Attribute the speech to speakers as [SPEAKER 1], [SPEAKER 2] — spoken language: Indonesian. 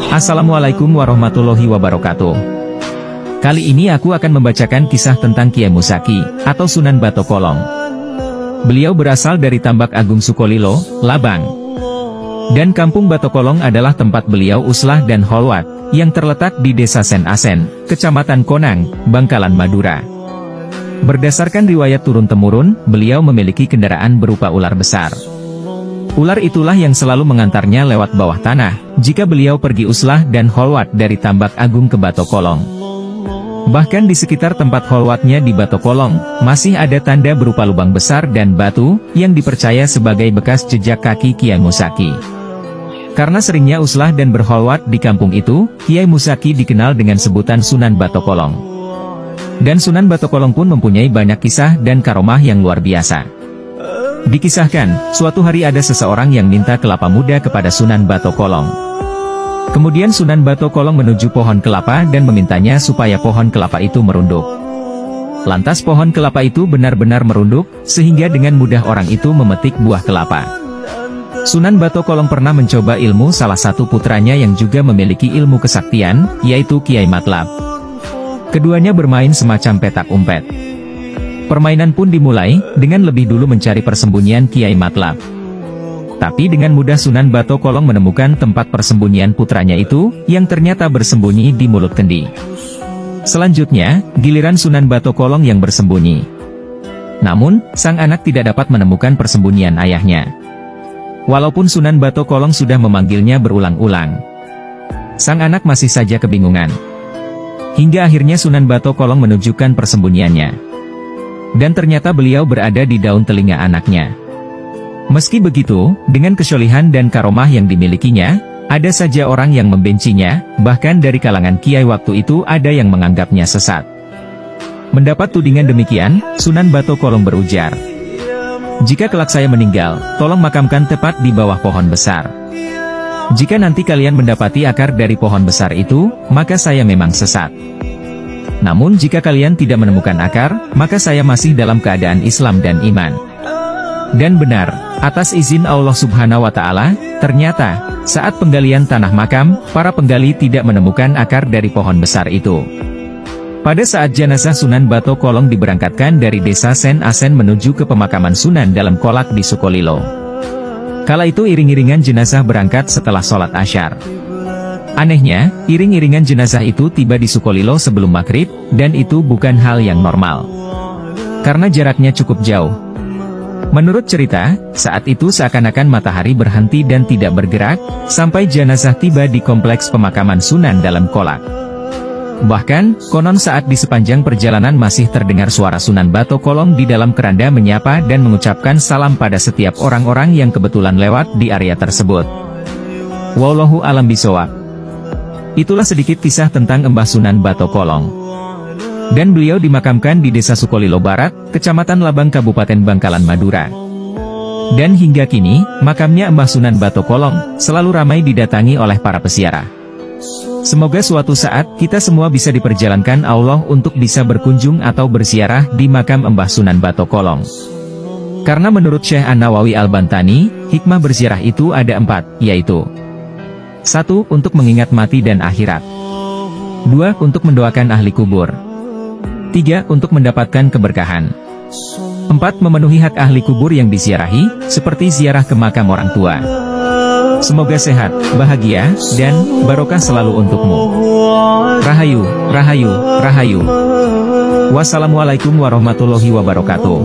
[SPEAKER 1] Assalamualaikum warahmatullahi wabarakatuh. Kali ini aku akan membacakan kisah tentang Kiai Musaki, atau Sunan Batokolong. Beliau berasal dari Tambak Agung Sukolilo, Labang. Dan Kampung Batokolong adalah tempat beliau uslah dan holwat, yang terletak di Desa Sen Asen, Kecamatan Konang, Bangkalan, Madura. Berdasarkan riwayat turun-temurun, beliau memiliki kendaraan berupa ular besar. Ular itulah yang selalu mengantarnya lewat bawah tanah, jika beliau pergi uslah dan holwat dari Tambak Agung ke Batokolong. Bahkan di sekitar tempat holwatnya di Batokolong, masih ada tanda berupa lubang besar dan batu, yang dipercaya sebagai bekas jejak kaki Kiai Musaki. Karena seringnya uslah dan berholwat di kampung itu, Kiai Musaki dikenal dengan sebutan Sunan Batokolong. Dan Sunan Batokolong pun mempunyai banyak kisah dan karomah yang luar biasa. Dikisahkan, suatu hari ada seseorang yang minta kelapa muda kepada Sunan Batokolong. Kemudian Sunan Batokolong menuju pohon kelapa dan memintanya supaya pohon kelapa itu merunduk. Lantas pohon kelapa itu benar-benar merunduk, sehingga dengan mudah orang itu memetik buah kelapa. Sunan Batokolong pernah mencoba ilmu salah satu putranya yang juga memiliki ilmu kesaktian, yaitu Kiai Matlab. Keduanya bermain semacam petak umpet. Permainan pun dimulai, dengan lebih dulu mencari persembunyian Kiai Matlab. Tapi dengan mudah Sunan Batokolong menemukan tempat persembunyian putranya itu, yang ternyata bersembunyi di mulut kendi. Selanjutnya, giliran Sunan Batokolong yang bersembunyi. Namun, sang anak tidak dapat menemukan persembunyian ayahnya. Walaupun Sunan Batokolong sudah memanggilnya berulang-ulang, sang anak masih saja kebingungan. Hingga akhirnya Sunan Batokolong menunjukkan persembunyiannya. Dan ternyata beliau berada di daun telinga anaknya. Meski begitu, dengan kesyolihan dan karomah yang dimilikinya, ada saja orang yang membencinya, bahkan dari kalangan kiai waktu itu ada yang menganggapnya sesat. Mendapat tudingan demikian, Sunan Batokolong berujar, "Jika kelak saya meninggal, tolong makamkan tepat di bawah pohon besar. Jika nanti kalian mendapati akar dari pohon besar itu, maka saya memang sesat. Namun jika kalian tidak menemukan akar, maka saya masih dalam keadaan Islam dan iman." Dan benar, atas izin Allah Subhanahu wa Ta'ala, ternyata saat penggalian tanah makam, para penggali tidak menemukan akar dari pohon besar itu. Pada saat jenazah Sunan Batokolong diberangkatkan dari Desa Sen Asen menuju ke pemakaman Sunan dalam Kolak di Sukolilo. Kala itu iring-iringan jenazah berangkat setelah sholat Asyar. Anehnya, iring-iringan jenazah itu tiba di Sukolilo sebelum maghrib, dan itu bukan hal yang normal. Karena jaraknya cukup jauh. Menurut cerita, saat itu seakan-akan matahari berhenti dan tidak bergerak, sampai jenazah tiba di kompleks pemakaman Sunan dalam Kolak. Bahkan, konon saat di sepanjang perjalanan masih terdengar suara Sunan Batokolong di dalam keranda menyapa dan mengucapkan salam pada setiap orang-orang yang kebetulan lewat di area tersebut. Wallahu a'lam bishawab. Itulah sedikit kisah tentang Mbah Sunan Batokolong. Dan beliau dimakamkan di Desa Sukolilo Barat, Kecamatan Labang, Kabupaten Bangkalan, Madura. Dan hingga kini, makamnya Mbah Sunan Batokolong selalu ramai didatangi oleh para peziarah. Semoga suatu saat, kita semua bisa diperjalankan Allah untuk bisa berkunjung atau berziarah di makam Mbah Sunan Batokolong. Karena menurut Syekh An-Nawawi Al-Bantani, hikmah berziarah itu ada 4, yaitu 1. Untuk mengingat mati dan akhirat. 2. Untuk mendoakan ahli kubur. 3. Untuk mendapatkan keberkahan. 4. Memenuhi hak ahli kubur yang diziarahi, seperti ziarah ke makam orang tua. Semoga sehat, bahagia, dan barokah selalu untukmu. Rahayu, rahayu, rahayu. Wassalamualaikum warahmatullahi wabarakatuh.